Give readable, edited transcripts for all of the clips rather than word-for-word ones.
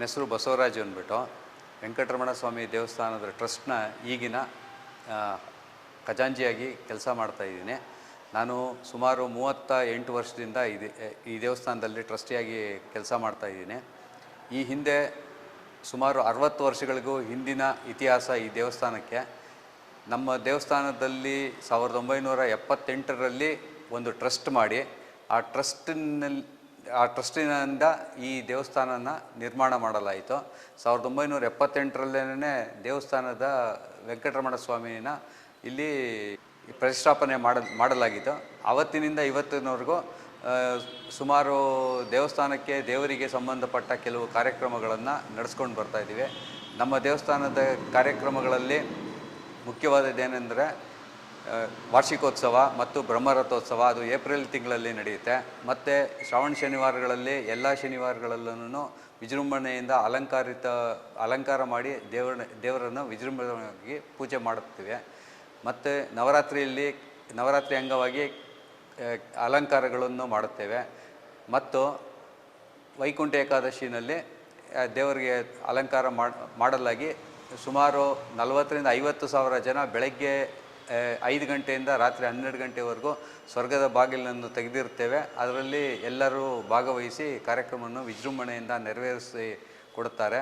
ಹೆಸರು ಬಸವರಾಜು ಅಂದ್ಬಿಟ್ಟು ವೆಂಕಟರಮಣ ಸ್ವಾಮಿ ದೇವಸ್ಥಾನದ ಟ್ರಸ್ಟ್ನ ಈಗಿನ ಖಜಾಂಚಿಯಾಗಿ ಕೆಲಸ ಮಾಡ್ತಾಯಿದ್ದೀನಿ. ನಾನು ಸುಮಾರು 38 ವರ್ಷದಿಂದ ಈ ದೇವಸ್ಥಾನದಲ್ಲಿ ಟ್ರಸ್ಟಿಯಾಗಿ ಕೆಲಸ ಮಾಡ್ತಾಯಿದ್ದೀನಿ. ಈ ಹಿಂದೆ ಸುಮಾರು 60 ವರ್ಷಗಳಿಗೂ ಹಿಂದಿನ ಇತಿಹಾಸ ಈ ದೇವಸ್ಥಾನಕ್ಕೆ. ನಮ್ಮ ದೇವಸ್ಥಾನದಲ್ಲಿ 1978ರಲ್ಲಿ ಒಂದು ಟ್ರಸ್ಟ್ ಮಾಡಿ ಆ ಟ್ರಸ್ಟಿನಿಂದ ಈ ದೇವಸ್ಥಾನನ ನಿರ್ಮಾಣ ಮಾಡಲಾಯಿತು. 1978ರಲ್ಲೇ ದೇವಸ್ಥಾನದ ವೆಂಕಟರಮಣ ಸ್ವಾಮಿನ ಇಲ್ಲಿ ಪ್ರತಿಷ್ಠಾಪನೆ ಮಾಡಲಾಗಿತ್ತು. ಆವತ್ತಿನಿಂದ ಇವತ್ತಿನವರೆಗೂ ಸುಮಾರು ದೇವಸ್ಥಾನಕ್ಕೆ ದೇವರಿಗೆ ಸಂಬಂಧಪಟ್ಟ ಕೆಲವು ಕಾರ್ಯಕ್ರಮಗಳನ್ನು ನಡೆಸ್ಕೊಂಡು ಬರ್ತಾಯಿದ್ದೀವಿ. ನಮ್ಮ ದೇವಸ್ಥಾನದ ಕಾರ್ಯಕ್ರಮಗಳಲ್ಲಿ ಮುಖ್ಯವಾದದ್ದೇನೆಂದರೆ ವಾರ್ಷಿಕೋತ್ಸವ ಮತ್ತು ಬ್ರಹ್ಮರಥೋತ್ಸವ, ಅದು ಏಪ್ರಿಲ್ ತಿಂಗಳಲ್ಲಿ ನಡೆಯುತ್ತೆ. ಮತ್ತು ಶ್ರಾವಣ ಶನಿವಾರಗಳಲ್ಲಿ ಎಲ್ಲ ಶನಿವಾರಗಳಲ್ಲೂ ವಿಜೃಂಭಣೆಯಿಂದ ಅಲಂಕಾರ ಮಾಡಿ ದೇವರನ್ನು ವಿಜೃಂಭಣೆಯಾಗಿ ಪೂಜೆ ಮಾಡುತ್ತೇವೆ. ಮತ್ತು ನವರಾತ್ರಿ ಅಂಗವಾಗಿ ಅಲಂಕಾರಗಳನ್ನು ಮಾಡುತ್ತೇವೆ. ಮತ್ತು ವೈಕುಂಠ ಏಕಾದಶಿನಲ್ಲಿ ದೇವರಿಗೆ ಅಲಂಕಾರ ಮಾಡಲಾಗಿ ಸುಮಾರು 40,000 to 50,000 ಜನ ಬೆಳಗ್ಗೆ 5 ಗಂಟೆಯಿಂದ ರಾತ್ರಿ 12 ಗಂಟೆವರೆಗೂ ಸ್ವರ್ಗದ ಬಾಗಿಲನ್ನು ತೆಗೆದಿರುತ್ತೇವೆ. ಅದರಲ್ಲಿ ಎಲ್ಲರೂ ಭಾಗವಹಿಸಿ ಕಾರ್ಯಕ್ರಮವನ್ನು ವಿಜೃಂಭಣೆಯಿಂದ ನೆರವೇರಿಸಿ ಕೊಡುತ್ತಾರೆ.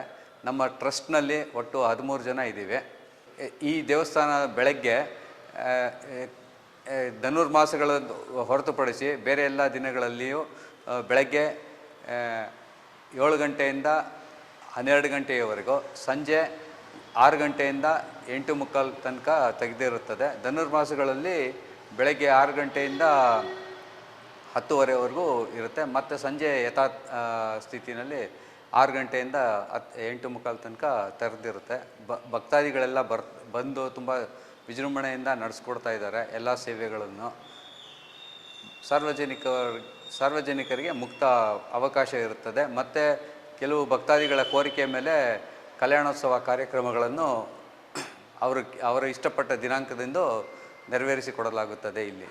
ನಮ್ಮ ಟ್ರಸ್ಟ್ನಲ್ಲಿ ಒಟ್ಟು 13 ಜನ ಇದ್ದೀವಿ. ಈ ದೇವಸ್ಥಾನ ಬೆಳಗ್ಗೆ ಧನುರ್ಮಾಸಗಳ ಹೊರತುಪಡಿಸಿ ಬೇರೆ ಎಲ್ಲ ದಿನಗಳಲ್ಲಿಯೂ ಬೆಳಗ್ಗೆ 7 ಗಂಟೆಯಿಂದ 12 ಗಂಟೆಯವರೆಗೂ, ಸಂಜೆ 6 ಗಂಟೆಯಿಂದ 8:45 ತನಕ ತೆಗೆದಿರುತ್ತದೆ. ಧನುರ್ಮಾಸಗಳಲ್ಲಿ ಬೆಳಗ್ಗೆ 6 ಗಂಟೆಯಿಂದ 10:30ವರೆಗೂ ಇರುತ್ತೆ. ಮತ್ತು ಸಂಜೆ ಸ್ಥಿತಿನಲ್ಲಿ 6 ಗಂಟೆಯಿಂದ 8:45 ತನಕ ತೆರೆದಿರುತ್ತೆ. ಭಕ್ತಾದಿಗಳೆಲ್ಲ ಬಂದು ತುಂಬ ವಿಜೃಂಭಣೆಯಿಂದ ನಡೆಸ್ಕೊಡ್ತಾ ಇದ್ದಾರೆ ಎಲ್ಲ ಸೇವೆಗಳನ್ನು. ಸಾರ್ವಜನಿಕರಿಗೆ ಮುಕ್ತ ಅವಕಾಶ ಇರುತ್ತದೆ. ಮತ್ತು ಕೆಲವು ಭಕ್ತಾದಿಗಳ ಕೋರಿಕೆ ಮೇಲೆ ಕಲ್ಯಾಣೋತ್ಸವ ಕಾರ್ಯಕ್ರಮಗಳನ್ನು ಅವರ ಇಷ್ಟಪಟ್ಟ ದಿನಾಂಕದಿಂದ ನೆರವೇರಿಸಿಕೊಡಲಾಗುತ್ತದೆ ಇಲ್ಲಿ.